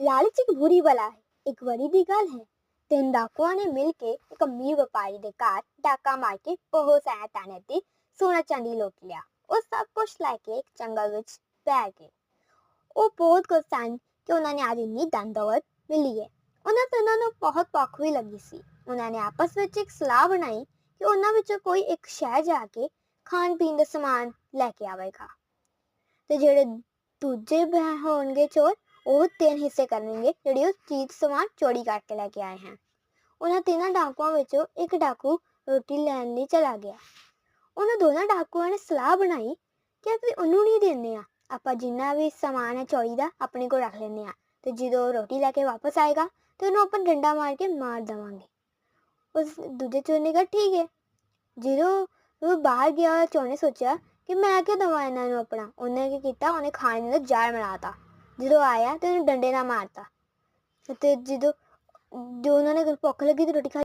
ਲਾਲਚ ਇੱਕ ਬੁਰੀ ਬਲਾ ਹੈ। ਇੱਕ ਵਾਰੀ ਦੀ ਗੱਲ ਹੈ, ਤਿੰਨ ਡਾਕੂਆਂ ਨੇ ਮਿਲ ਕੇ ਇੱਕ ਅਮੀਰ ਵਪਾਰੀ ਦੇ ਘਰ ਡਾਕਾ ਮਾਰ ਕੇ ਬਹੁਤ ਸਾਰਾ ਤਾਨੇ ਤੇ ਸੋਨਾ ਚਾਂਦੀ ਲੁੱਟ ਲਿਆ। ਉਹ ਸਭ ਕੁਛ ਲੈ ਕੇ ਇੱਕ ਜੰਗਲ ਵਿੱਚ ਪੈ ਗਏ। ਉਹ ਬਹੁਤ ਖੁਸ਼ ਸਨ ਕਿ ਉਹਨਾਂ ਨੇ ਅੱਜ ਇੰਨੀ ਧਨ ਦੌਲਤ ਮਿਲੀ ਹੈ। ਉਹਨਾਂ ਨੂੰ ਬਹੁਤ ਭੁੱਖ ਵੀ ਲੱਗੀ ਸੀ। ਉਹਨਾਂ ਨੇ ਆਪਸ ਵਿੱਚ ਇੱਕ ਸਲਾਹ ਬਣਾਈ ਕਿ ਉਹਨਾਂ ਵਿੱਚੋਂ ਕੋਈ ਇੱਕ ਸ਼ਹਿਰ ਜਾ ਕੇ ਖਾਣ ਪੀਣ ਦਾ ਸਮਾਨ ਲੈ ਕੇ ਆਵੇਗਾ ਤੇ ਜਿਹੜੇ ਦੂਜੇ ਹੋਣਗੇ ਚੋਰ, ਉਹ ਤਿੰਨ ਹਿੱਸੇ ਕਰਨਗੇ ਜਿਹੜੀ ਉਹ ਚੀਜ਼ ਸਮਾਨ ਚੋਰੀ ਕਰਕੇ ਲੈ ਕੇ ਆਏ ਹਨ। ਉਹਨਾਂ ਤਿੰਨਾਂ ਡਾਕੂਆਂ ਵਿੱਚੋਂ ਇੱਕ ਡਾਕੂ ਰੋਟੀ ਲੈਣ ਲਈ ਚਲਾ ਗਿਆ। ਉਹਨਾਂ ਦੋਨਾਂ ਡਾਕੂਆਂ ਨੇ ਸਲਾਹ ਬਣਾਈ ਕਿ ਅਸੀਂ ਉਹਨੂੰ ਨਹੀਂ ਦਿੰਦੇ, ਆਪਾਂ ਜਿੰਨਾ ਵੀ ਸਮਾਨ ਹੈ ਚੋਰੀ ਦਾ ਆਪਣੇ ਕੋਲ ਰੱਖ ਲੈਂਦੇ ਹਾਂ ਤੇ ਜਦੋਂ ਰੋਟੀ ਲੈ ਕੇ ਵਾਪਸ ਆਏਗਾ ਤੇ ਉਹਨੂੰ ਆਪਾਂ ਡੰਡਾ ਮਾਰ ਕੇ ਮਾਰ ਦੇਵਾਂਗੇ। ਉਸ ਦੂਜੇ ਚੋਰ ਨੇ ਕਿਹਾ ਠੀਕ ਹੈ। ਜਦੋਂ ਉਹ ਬਾਹਰ ਗਿਆ, ਚੋਰ ਨੇ ਸੋਚਿਆ ਕਿ ਮੈਂ ਕਿਉਂ ਦੇਵਾਂ ਇਹਨਾਂ ਨੂੰ ਆਪਣਾ। ਉਹਨੇ ਕੀ ਕੀਤਾ, ਉਹਨੇ ਖਾਣੇ ਦਾ ਜਾਲ ਬਣਾਤਾ। ਜਦੋਂ ਆਇਆ ਤੇ ਉਹਨੂੰ ਡੰਡੇ ਨਾਲ ਮਾਰਤਾ ਤੇ ਜਦੋਂ ਉਹਨਾਂ ਨੇ ਭੁੱਖ ਲੱਗੀ ਤੇ ਰੋਟੀ ਖਾ